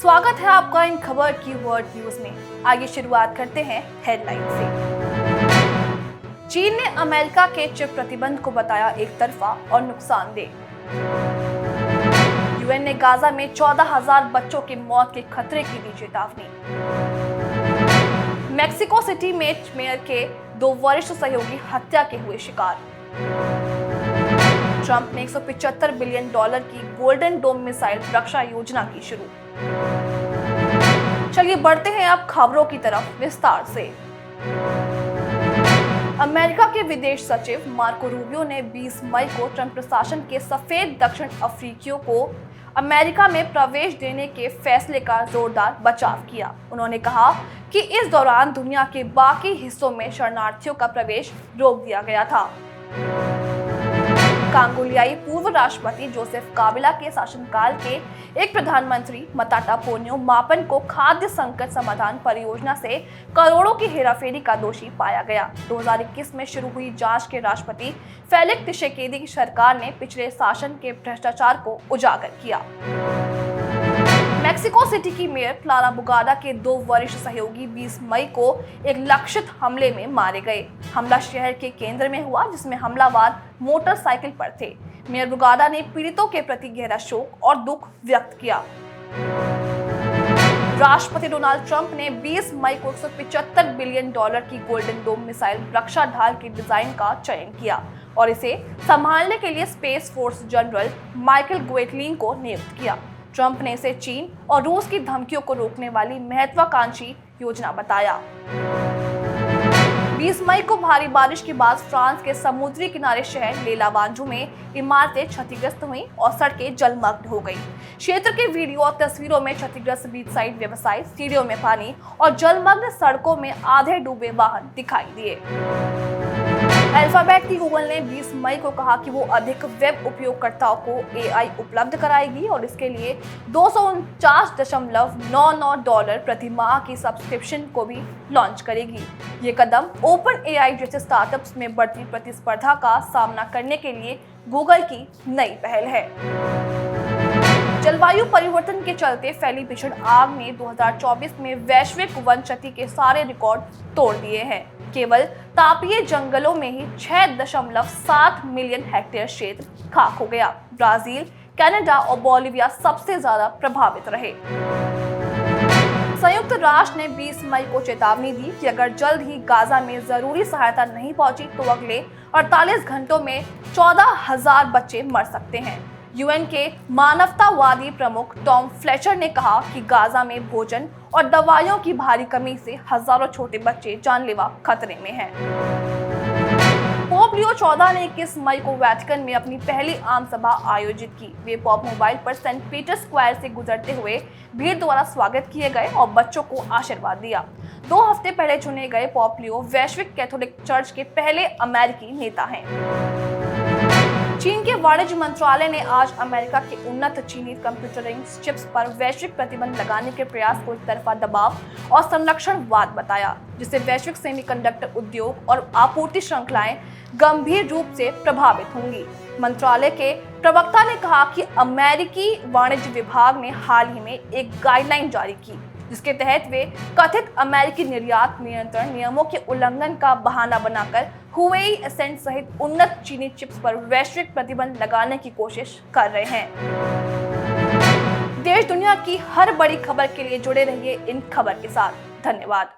स्वागत है आपका इन खबर की वर्ल्ड न्यूज में। आइए शुरुआत करते हैं हेडलाइन से। चीन ने अमेरिका के चिप प्रतिबंध को बताया एक तरफा और नुकसानदेह। यूएन ने गाजा में 14,000 बच्चों की मौत के खतरे की दी चेतावनी। मेक्सिको सिटी में मेयर के 2 वरिष्ठ सहयोगी हत्या के हुए शिकार। ट्रंप ने $175 बिलियन की गोल्डन डोम मिसाइल रक्षा योजना की शुरू। चलिए बढ़ते हैं अब खबरों की तरफ विस्तार से। अमेरिका के विदेश सचिव मार्को रूबियो ने 20 मई को ट्रंप प्रशासन के सफेद दक्षिण अफ्रीकियों को अमेरिका में प्रवेश देने के फैसले का जोरदार बचाव किया। उन्होंने कहा कि इस दौरान दुनिया के बाकी हिस्सों में शरणार्थियों का प्रवेश रोक दिया गया था। कांगोलियाई पूर्व राष्ट्रपति जोसेफ काबिला के शासनकाल के एक प्रधानमंत्री मताटा पोन्यो मापन को खाद्य संकट समाधान परियोजना से करोड़ों की हेराफेरी का दोषी पाया गया। 2021 में शुरू हुई जांच के राष्ट्रपति फेलिक्स त्शिसेकेदी की सरकार ने पिछले शासन के भ्रष्टाचार को उजागर किया। मेक्सिको सिटी की मेयर क्लारा बुगाडा के 2 वरिष्ठ सहयोगी 20 मई को एक लक्षित हमले में मारे गए। हमला शहर के केंद्र में हुआ, जिसमें हमलावर मोटरसाइकिल पर थे। मेयर बुगाडा ने पीड़ितों के प्रति गहरा शोक और दुख व्यक्त किया। राष्ट्रपति डोनाल्ड ट्रंप ने 20 मई को $175 बिलियन की गोल्डन डोम मिसाइल रक्षा ढाल के डिजाइन का चयन किया और इसे संभालने के लिए स्पेस फोर्स जनरल माइकल ग्वेटलिंग को नियुक्त किया। ट्रंप ने इसे चीन और रूस की धमकियों को रोकने वाली महत्वाकांक्षी योजना बताया। 20 मई को भारी बारिश के बाद फ्रांस के समुद्री किनारे शहर लेलावांजू में इमारतें क्षतिग्रस्त हुईं और सड़कें जलमग्न हो गईं। क्षेत्र के वीडियो और तस्वीरों में क्षतिग्रस्त बीच साइड व्यवसाय, सीढ़ियों में पानी और जलमग्न सड़कों में आधे डूबे वाहन दिखाई दिए। अल्फाबेट की गूगल ने 20 मई को कहा कि वो अधिक वेब उपयोगकर्ताओं को AI उपलब्ध कराएगी और इसके लिए $249.99 प्रति माह की सब्सक्रिप्शन को भी लॉन्च करेगी। ये कदम OpenAI जैसे स्टार्टअप्स में बढ़ती प्रतिस्पर्धा का सामना करने के लिए गूगल की नई पहल है। जलवायु परिवर्तन के चलते फैली भीषण आग ने 2024 में वैश्विक वन क्षति के सारे रिकॉर्ड तोड़ दिए हैं। केवल तापीय जंगलों में ही 6.7 मिलियन हेक्टेयर क्षेत्र खाक हो गया। ब्राजील, कनाडा और बोलिविया सबसे ज्यादा प्रभावित रहे। संयुक्त राष्ट्र ने 20 मई को चेतावनी दी कि अगर जल्द ही गाजा में जरूरी सहायता नहीं पहुंची तो अगले 48 घंटों में 14,000 बच्चे मर सकते हैं। यूएन के मानवतावादी प्रमुख टॉम फ्लेचर ने कहा कि गाजा में भोजन और दवाइयों की भारी कमी से हजारों छोटे बच्चे जानलेवा खतरे में हैं। पोप लियो 14 ने 21 मई को वेटिकन में अपनी पहली आम सभा आयोजित की। वे पोप मोबाइल पर सेंट पीटर स्क्वायर से गुजरते हुए भीड़ द्वारा स्वागत किए गए और बच्चों को आशीर्वाद दिया। 2 हफ्ते पहले चुने गए पोप लियो वैश्विक कैथोलिक चर्च के पहले अमेरिकी नेता हैं। चीन के वाणिज्य मंत्रालय ने आज अमेरिका के उन्नत चीनी कंप्यूटरिंग चिप्स पर वैश्विक प्रतिबंध लगाने के प्रयास को एक तरफा दबाव और संरक्षणवाद बताया, जिससे वैश्विक सेमीकंडक्टर उद्योग और आपूर्ति श्रृंखलाएं गंभीर रूप से प्रभावित होंगी। मंत्रालय के प्रवक्ता ने कहा कि अमेरिकी वाणिज्य विभाग ने हाल ही में एक गाइडलाइन जारी की, जिसके तहत वे कथित अमेरिकी निर्यात नियंत्रण नियमों के उल्लंघन का बहाना बनाकर हुवेई एसेंट सहित उन्नत चीनी चिप्स पर वैश्विक प्रतिबंध लगाने की कोशिश कर रहे हैं। देश दुनिया की हर बड़ी खबर के लिए जुड़े रहिए इन खबर के साथ। धन्यवाद।